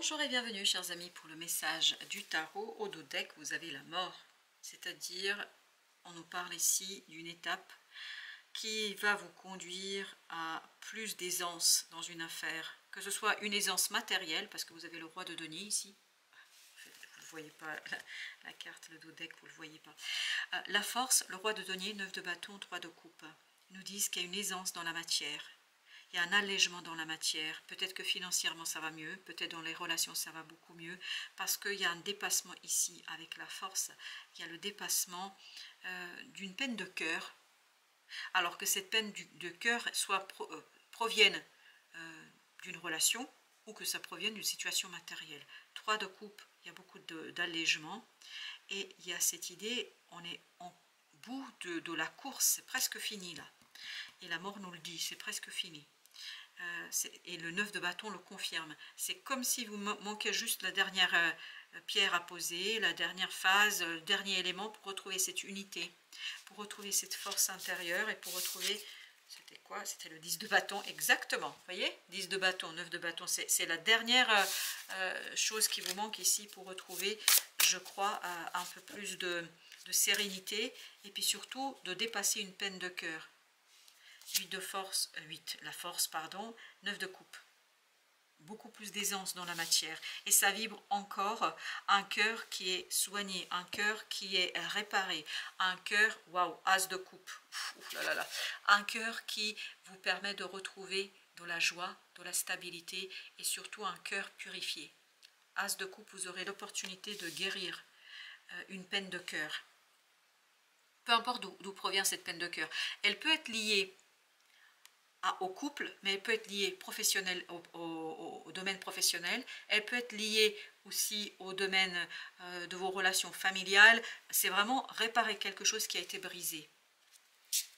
Bonjour et bienvenue chers amis pour le message du tarot. Au dos deck vous avez la mort, c'est-à-dire on nous parle ici d'une étape qui va vous conduire à plus d'aisance dans une affaire, que ce soit une aisance matérielle parce que vous avez le roi de denier ici. Vous ne voyez pas la carte, le dos deck, vous ne le voyez pas. La force, le roi de denier, 9 de bâton, 3 de coupe, nous disent qu'il y a une aisance dans la matière. Il y a un allègement dans la matière, peut-être que financièrement ça va mieux, peut-être dans les relations ça va beaucoup mieux, parce qu'il y a un dépassement ici avec la force, il y a le dépassement d'une peine de cœur, alors que cette peine de cœur provienne d'une relation ou que ça provienne d'une situation matérielle. 3 de coupe, il y a beaucoup d'allègement et il y a cette idée, on est en bout de la course, c'est presque fini là. Et la mort nous le dit, c'est presque fini. Et le 9 de bâton le confirme. C'est comme si vous manquez juste la dernière pierre à poser, la dernière phase, le dernier élément pour retrouver cette unité, pour retrouver cette force intérieure et pour retrouver, c'était quoi? C'était le 10 de bâton, exactement. Vous voyez, 10 de bâton, 9 de bâton, c'est la dernière chose qui vous manque ici pour retrouver, je crois, un peu plus de sérénité et puis surtout de dépasser une peine de cœur. 8 de force, 8, la force, pardon, 9 de coupe. Beaucoup plus d'aisance dans la matière. Et ça vibre encore un cœur qui est soigné, un cœur qui est réparé, un cœur, waouh, as de coupe, ouf là là là, un cœur qui vous permet de retrouver de la joie, de la stabilité et surtout un cœur purifié. As de coupe, vous aurez l'opportunité de guérir une peine de cœur. Peu importe d'où provient cette peine de cœur. Elle peut être liée au couple, mais elle peut être liée professionnel, au domaine professionnel, elle peut être liée aussi au domaine de vos relations familiales. C'est vraiment réparer quelque chose qui a été brisé.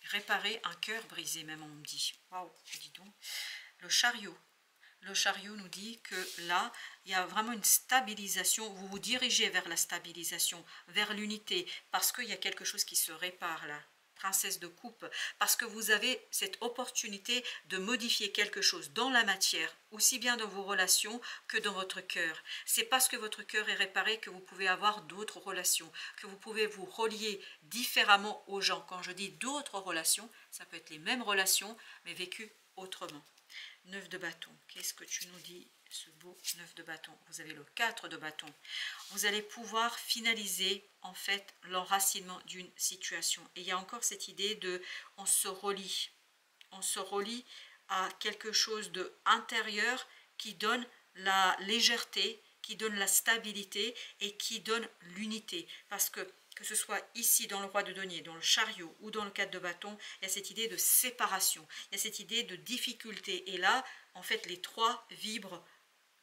Réparer un cœur brisé, même on me dit. Waouh, dis donc. Le chariot. Le chariot nous dit que là, il y a vraiment une stabilisation. Vous vous dirigez vers la stabilisation, vers l'unité, parce qu'il y a quelque chose qui se répare là. Princesse de coupe, parce que vous avez cette opportunité de modifier quelque chose dans la matière, aussi bien dans vos relations que dans votre cœur. C'est parce que votre cœur est réparé que vous pouvez avoir d'autres relations, que vous pouvez vous relier différemment aux gens. Quand je dis d'autres relations, ça peut être les mêmes relations, mais vécues autrement. 9 de bâton, qu'est-ce que tu nous dis, ce beau 9 de bâton? Vous avez le 4 de bâton. Vous allez pouvoir finaliser en fait l'enracinement d'une situation. Et il y a encore cette idée de on se relie à quelque chose de intérieur qui donne la légèreté, qui donne la stabilité et qui donne l'unité. Parce que ce soit ici dans le roi de denier, dans le chariot ou dans le 4 de bâton, il y a cette idée de séparation, il y a cette idée de difficulté. Et là, en fait, les trois vibrent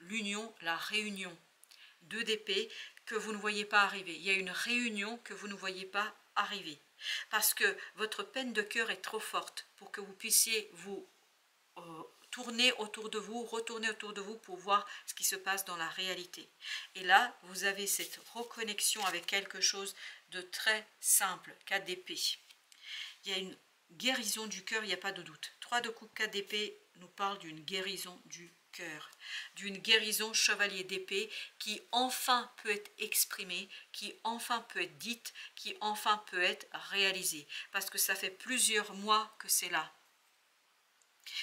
l'union, la réunion. 2 d'épée que vous ne voyez pas arriver. Il y a une réunion que vous ne voyez pas arriver. Parce que votre peine de cœur est trop forte pour que vous puissiez vous tourner autour de vous, retourner autour de vous pour voir ce qui se passe dans la réalité. Et là, vous avez cette reconnexion avec quelque chose de très simple, 4 d'épée. Il y a une guérison du cœur, il n'y a pas de doute. 3 de coupe, 4 d'épée nous parle d'une guérison du cœur, d'une guérison chevalier d'épée qui enfin peut être exprimée, qui enfin peut être dite, qui enfin peut être réalisée. Parce que ça fait plusieurs mois que c'est là.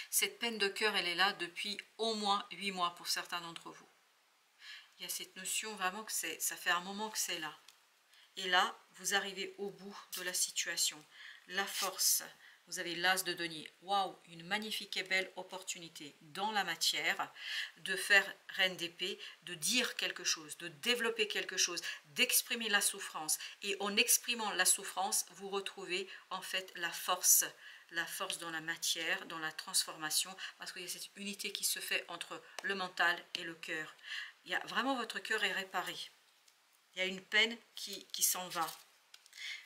Cette peine de cœur, elle est là depuis au moins 8 mois pour certains d'entre vous. Il y a cette notion vraiment que ça fait un moment que c'est là. Et là, vous arrivez au bout de la situation. La force, vous avez l'as de denier. Waouh, une magnifique et belle opportunité dans la matière de faire reine d'épée, de dire quelque chose, de développer quelque chose, d'exprimer la souffrance. Et en exprimant la souffrance, vous retrouvez en fait la force dans la matière, dans la transformation, parce qu'il y a cette unité qui se fait entre le mental et le cœur. Il y a vraiment, votre cœur est réparé. Il y a une peine qui s'en va.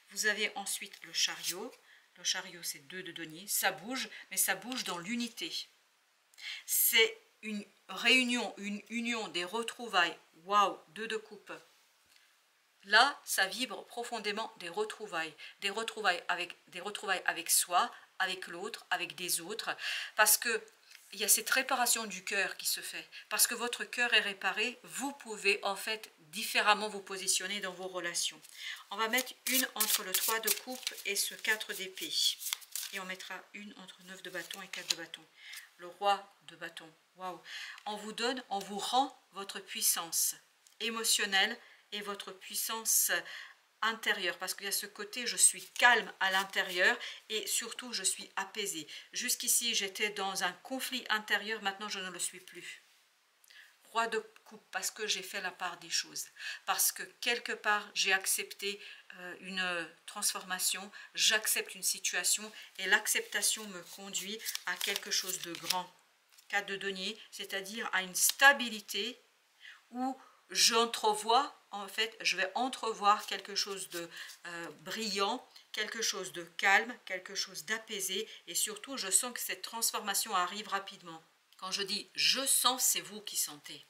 Vous avez ensuite le chariot. Le chariot, c'est 2 de denier. Ça bouge, mais ça bouge dans l'unité. C'est une réunion, une union, des retrouvailles. Waouh, 2 de coupe. Là, ça vibre profondément des retrouvailles avec soi, avec l'autre, avec des autres, parce que il y a cette réparation du cœur qui se fait. Parce que votre cœur est réparé, vous pouvez en fait différemment vous positionner dans vos relations. On va mettre une entre le 3 de coupe et ce 4 d'épée. Et on mettra une entre 9 de bâton et 4 de bâton. Le roi de bâton. Waouh! On vous rend votre puissance émotionnelle et votre puissance intérieure. Parce qu'il y a ce côté, je suis calme à l'intérieur et surtout, je suis apaisée. Jusqu'ici, j'étais dans un conflit intérieur. Maintenant, je ne le suis plus. Roi de coupe, parce que j'ai fait la part des choses, parce que quelque part j'ai accepté une transformation, j'accepte une situation et l'acceptation me conduit à quelque chose de grand. 4 de denier, c'est-à-dire à une stabilité où j'entrevois, en fait, je vais entrevoir quelque chose de brillant, quelque chose de calme, quelque chose d'apaisé et surtout je sens que cette transformation arrive rapidement. Quand je dis je sens, c'est vous qui sentez.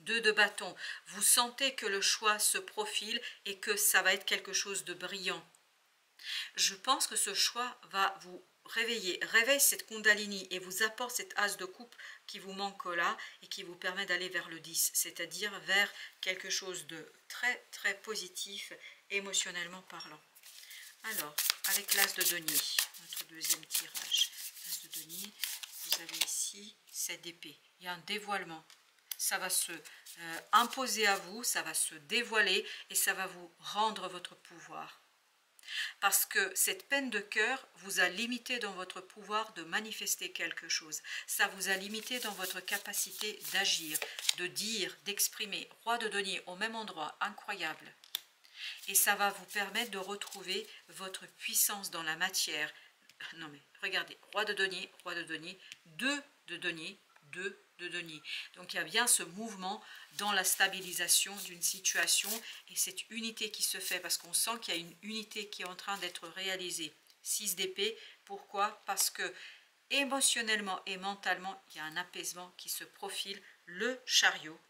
2 de bâton, vous sentez que le choix se profile et que ça va être quelque chose de brillant. Je pense que ce choix va vous réveiller, réveille cette Kundalini et vous apporte cette as de coupe qui vous manque là et qui vous permet d'aller vers le 10, c'est-à-dire vers quelque chose de très très positif émotionnellement parlant. Alors, avec l'as de denier, notre deuxième tirage, l'as de denier, vous avez ici 7 d'épée. Il y a un dévoilement. Ça va se imposer à vous, ça va se dévoiler et ça va vous rendre votre pouvoir. Parce que cette peine de cœur vous a limité dans votre pouvoir de manifester quelque chose. Ça vous a limité dans votre capacité d'agir, de dire, d'exprimer. Roi de denier au même endroit, incroyable. Et ça va vous permettre de retrouver votre puissance dans la matière. Non mais regardez, roi de denier, 2 de denier, 2 de denier. Donc il y a bien ce mouvement dans la stabilisation d'une situation et cette unité qui se fait parce qu'on sent qu'il y a une unité qui est en train d'être réalisée. 6 d'épée, pourquoi? Parce que émotionnellement et mentalement, il y a un apaisement qui se profile. Le chariot,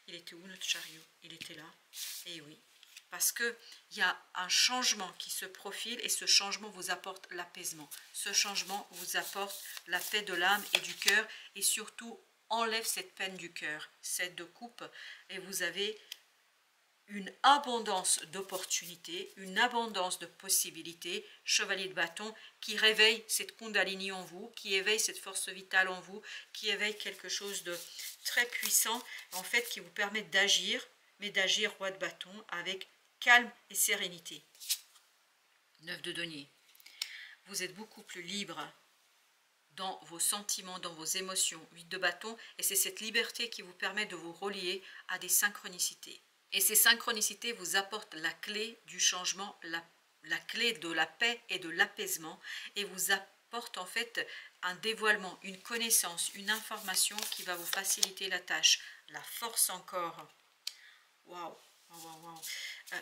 il était où notre chariot? Il était là, et oui. Parce qu'il y a un changement qui se profile et ce changement vous apporte l'apaisement. Ce changement vous apporte la paix de l'âme et du cœur et surtout enlève cette peine du cœur. 7 de coupe et vous avez une abondance d'opportunités, une abondance de possibilités. Chevalier de bâton qui réveille cette Kundalini en vous, qui éveille cette force vitale en vous, qui éveille quelque chose de très puissant en fait qui vous permet d'agir, mais d'agir roi de bâton avec calme et sérénité. 9 de denier. Vous êtes beaucoup plus libre dans vos sentiments, dans vos émotions. 8 de bâton. Et c'est cette liberté qui vous permet de vous relier à des synchronicités. Et ces synchronicités vous apportent la clé du changement, la clé de la paix et de l'apaisement. Et vous apportent en fait un dévoilement, une connaissance, une information qui va vous faciliter la tâche. La force encore. Waouh! Wow.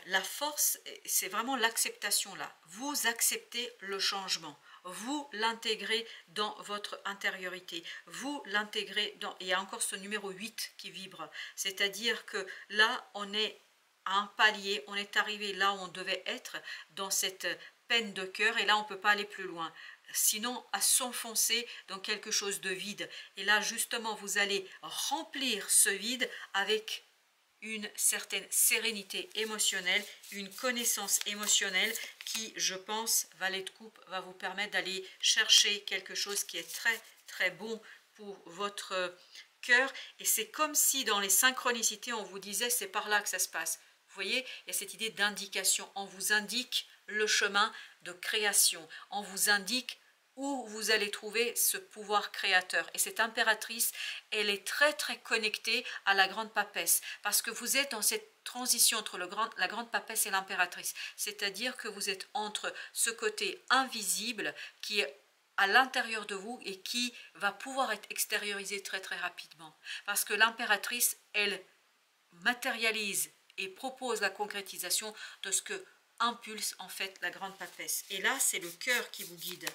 La force, c'est vraiment l'acceptation là. Vous acceptez le changement. Vous l'intégrez dans votre intériorité. Vous l'intégrez dans... Il y a encore ce numéro 8 qui vibre. C'est-à-dire que là, on est à un palier. On est arrivé là où on devait être dans cette peine de cœur. Et là, on ne peut pas aller plus loin. Sinon, à s'enfoncer dans quelque chose de vide. Et là, justement, vous allez remplir ce vide avec une certaine sérénité émotionnelle, une connaissance émotionnelle qui, je pense, valet de coupe, va vous permettre d'aller chercher quelque chose qui est très très bon pour votre cœur. Et c'est comme si dans les synchronicités, on vous disait c'est par là que ça se passe. Vous voyez, il y a cette idée d'indication. On vous indique le chemin de création. On vous indique où vous allez trouver ce pouvoir créateur. Et cette impératrice, elle est très très connectée à la grande papesse, parce que vous êtes dans cette transition entre la grande papesse et l'impératrice. C'est-à-dire que vous êtes entre ce côté invisible qui est à l'intérieur de vous et qui va pouvoir être extériorisé très très rapidement. Parce que l'impératrice, elle matérialise et propose la concrétisation de ce que impulse en fait la grande papesse. Et là, c'est le cœur qui vous guide.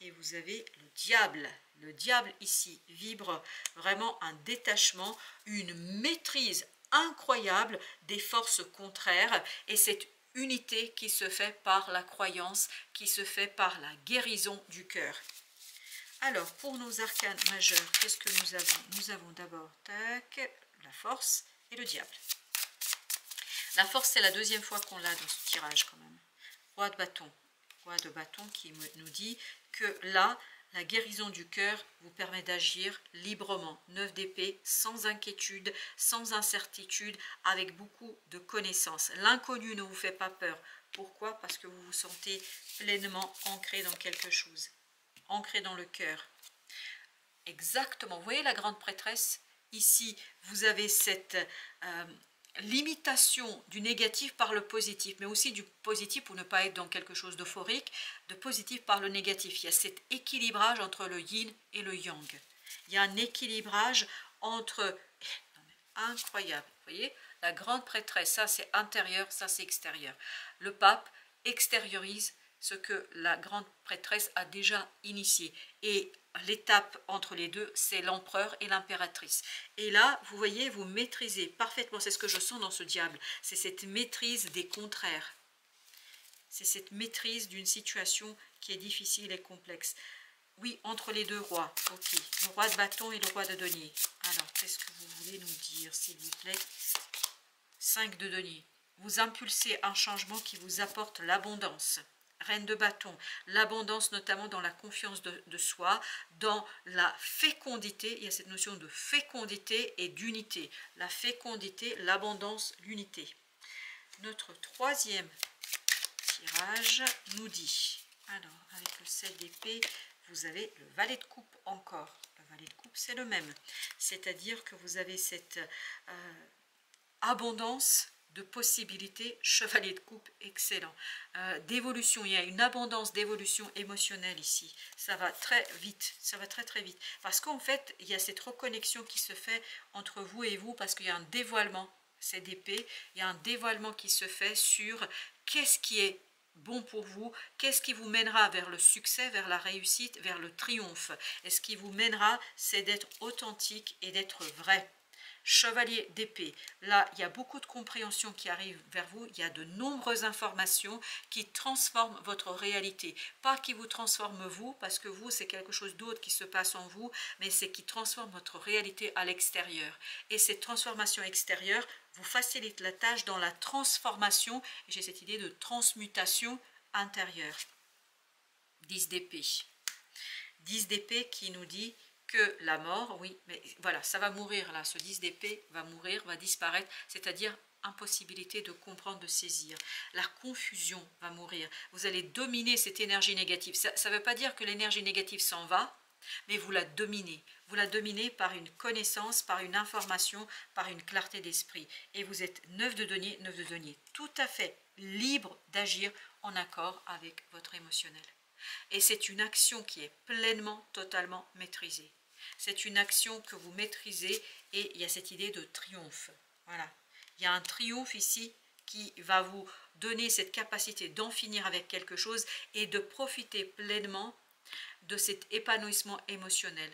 Et vous avez le diable. Le diable ici vibre vraiment un détachement, une maîtrise incroyable des forces contraires et cette unité qui se fait par la croyance, qui se fait par la guérison du cœur. Alors, pour nos arcanes majeurs, qu'est-ce que nous avons? Nous avons d'abord, tac, la force et le diable. La force, c'est la deuxième fois qu'on l'a dans ce tirage quand même. Roi de bâton. Roi de bâton qui nous dit que là, la guérison du cœur vous permet d'agir librement. 9 d'épée, sans inquiétude, sans incertitude, avec beaucoup de connaissances. L'inconnu ne vous fait pas peur. Pourquoi? Parce que vous vous sentez pleinement ancré dans quelque chose. Ancré dans le cœur. Exactement. Vous voyez la grande prêtresse? Ici, vous avez cette limitation du négatif par le positif, mais aussi du positif pour ne pas être dans quelque chose d'euphorique, de positif par le négatif. Il y a cet équilibrage entre le yin et le yang. Il y a un équilibrage entre... Non mais incroyable, vous voyez? La grande prêtresse, ça c'est intérieur, ça c'est extérieur. Le pape extériorise ce que la grande prêtresse a déjà initié. Et l'étape entre les deux, c'est l'empereur et l'impératrice. Et là, vous voyez, vous maîtrisez parfaitement, c'est ce que je sens dans ce diable, c'est cette maîtrise des contraires. C'est cette maîtrise d'une situation qui est difficile et complexe. Oui, entre les deux rois, ok. Le roi de bâton et le roi de denier. Alors, qu'est-ce que vous voulez nous dire, s'il vous plaît? 5 de denier. Vous impulsez un changement qui vous apporte l'abondance. Reine de bâton, l'abondance notamment dans la confiance de soi, dans la fécondité, il y a cette notion de fécondité et d'unité. La fécondité, l'abondance, l'unité. Notre troisième tirage nous dit, alors avec le 7 d'épée, vous avez le valet de coupe encore. Le valet de coupe, c'est le même. C'est-à-dire que vous avez cette abondance de possibilités, chevalier de coupe, excellent. D'évolution, il y a une abondance d'évolution émotionnelle ici. Ça va très vite, ça va très très vite. Parce qu'en fait, il y a cette reconnexion qui se fait entre vous et vous, parce qu'il y a un dévoilement, c'est d'épée, il y a un dévoilement qui se fait sur qu'est-ce qui est bon pour vous, qu'est-ce qui vous mènera vers le succès, vers la réussite, vers le triomphe. Et ce qui vous mènera, c'est d'être authentique et d'être vrai. Chevalier d'épée, là il y a beaucoup de compréhension qui arrive vers vous, il y a de nombreuses informations qui transforment votre réalité, pas qui vous transforment vous, parce que vous c'est quelque chose d'autre qui se passe en vous, mais c'est qui transforme votre réalité à l'extérieur, et cette transformation extérieure vous facilite la tâche dans la transformation, et j'ai cette idée de transmutation intérieure. 10 d'épée. 10 d'épée qui nous dit que la mort, oui, mais voilà, ça va mourir là, ce 10 d'épée va mourir, va disparaître, c'est-à-dire impossibilité de comprendre, de saisir. La confusion va mourir. Vous allez dominer cette énergie négative. Ça ne veut pas dire que l'énergie négative s'en va, mais vous la dominez. Vous la dominez par une connaissance, par une information, par une clarté d'esprit. Et vous êtes 9 de denier, tout à fait libre d'agir en accord avec votre émotionnel. Et c'est une action qui est pleinement, totalement maîtrisée. C'est une action que vous maîtrisez et il y a cette idée de triomphe. Voilà. Il y a un triomphe ici qui va vous donner cette capacité d'en finir avec quelque chose et de profiter pleinement de cet épanouissement émotionnel.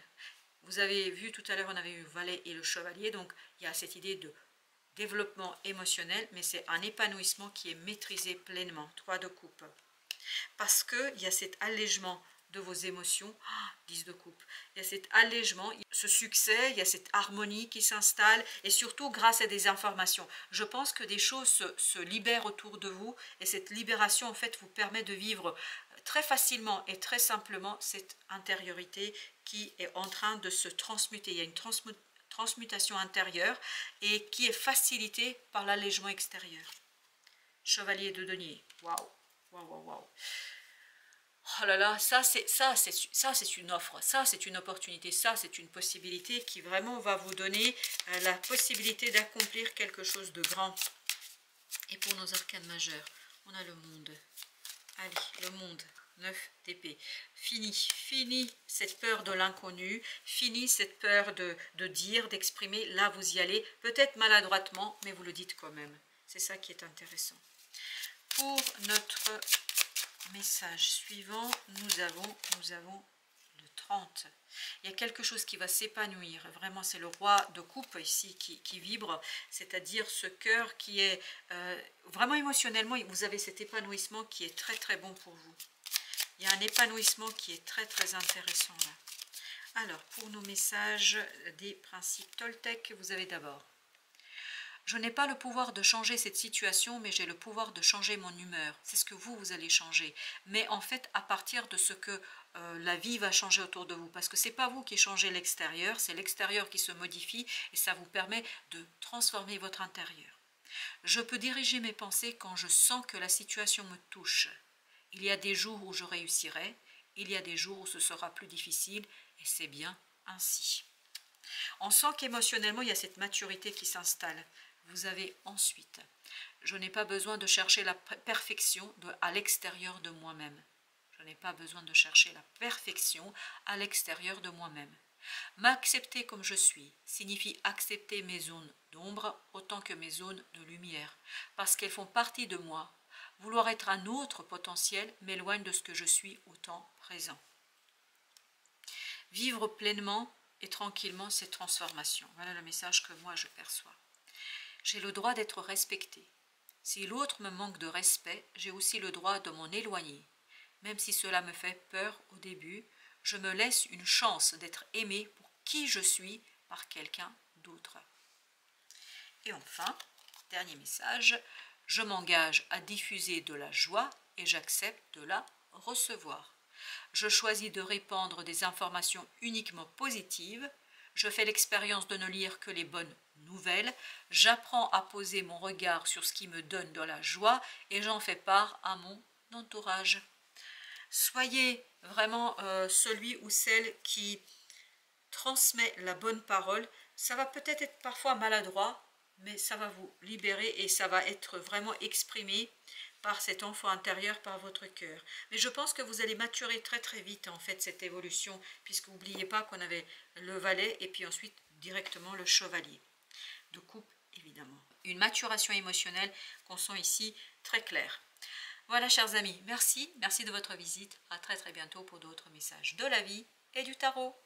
Vous avez vu tout à l'heure, on avait eu le valet et le chevalier, donc il y a cette idée de développement émotionnel, mais c'est un épanouissement qui est maîtrisé pleinement. 3 de coupe. Parce qu'il y a cet allègement de vos émotions, 10 de coupe, il y a cet allègement, ce succès, il y a cette harmonie qui s'installe, et surtout grâce à des informations. Je pense que des choses se libèrent autour de vous, et cette libération en fait vous permet de vivre très facilement et très simplement cette intériorité qui est en train de se transmuter. Il y a une transmutation intérieure et qui est facilitée par l'allègement extérieur. Chevalier de denier, waouh, waouh, waouh, waouh. Oh là là, ça c'est une offre, ça c'est une opportunité, ça c'est une possibilité qui vraiment va vous donner la possibilité d'accomplir quelque chose de grand. Et pour nos arcanes majeures, on a le monde. Allez, le monde, 9 d'épée. Fini cette peur de l'inconnu, fini cette peur de dire, d'exprimer. Là, vous y allez, peut-être maladroitement, mais vous le dites quand même. C'est ça qui est intéressant. Pour notre message suivant, nous avons le 30. Il y a quelque chose qui va s'épanouir. Vraiment, c'est le roi de coupe ici qui vibre, c'est-à-dire ce cœur qui est vraiment émotionnellement, vous avez cet épanouissement qui est très très bon pour vous. Il y a un épanouissement qui est très très intéressant là. Alors, pour nos messages des principes Toltec, vous avez d'abord: je n'ai pas le pouvoir de changer cette situation, mais j'ai le pouvoir de changer mon humeur. C'est ce que vous allez changer. Mais en fait, à partir de ce que la vie va changer autour de vous. Parce que ce n'est pas vous qui changez l'extérieur, c'est l'extérieur qui se modifie et ça vous permet de transformer votre intérieur. Je peux diriger mes pensées quand je sens que la situation me touche. Il y a des jours où je réussirai, il y a des jours où ce sera plus difficile et c'est bien ainsi. On sent qu'émotionnellement, il y a cette maturité qui s'installe. Vous avez ensuite: je n'ai pas besoin de chercher la perfection à l'extérieur de moi-même. Je n'ai pas besoin de chercher la perfection à l'extérieur de moi-même. M'accepter comme je suis signifie accepter mes zones d'ombre autant que mes zones de lumière, parce qu'elles font partie de moi. Vouloir être un autre potentiel m'éloigne de ce que je suis au temps présent. Vivre pleinement et tranquillement ces transformations. Voilà le message que moi je perçois. J'ai le droit d'être respecté. Si l'autre me manque de respect, j'ai aussi le droit de m'en éloigner. Même si cela me fait peur au début, je me laisse une chance d'être aimé pour qui je suis par quelqu'un d'autre. Et enfin, dernier message: je m'engage à diffuser de la joie et j'accepte de la recevoir. Je choisis de répandre des informations uniquement positives. Je fais l'expérience de ne lire que les bonnes nouvelles. J'apprends à poser mon regard sur ce qui me donne de la joie et j'en fais part à mon entourage. Soyez vraiment celui ou celle qui transmet la bonne parole. Ça va peut-être être parfois maladroit, mais ça va vous libérer et ça va être vraiment exprimé par cet enfant intérieur, par votre cœur. Mais je pense que vous allez maturer très très vite en fait cette évolution, puisque n'oubliez pas qu'on avait le valet et puis ensuite directement le chevalier de coupe évidemment. Une maturation émotionnelle qu'on sent ici très claire. Voilà chers amis, merci de votre visite, à très très bientôt pour d'autres messages de la vie et du tarot.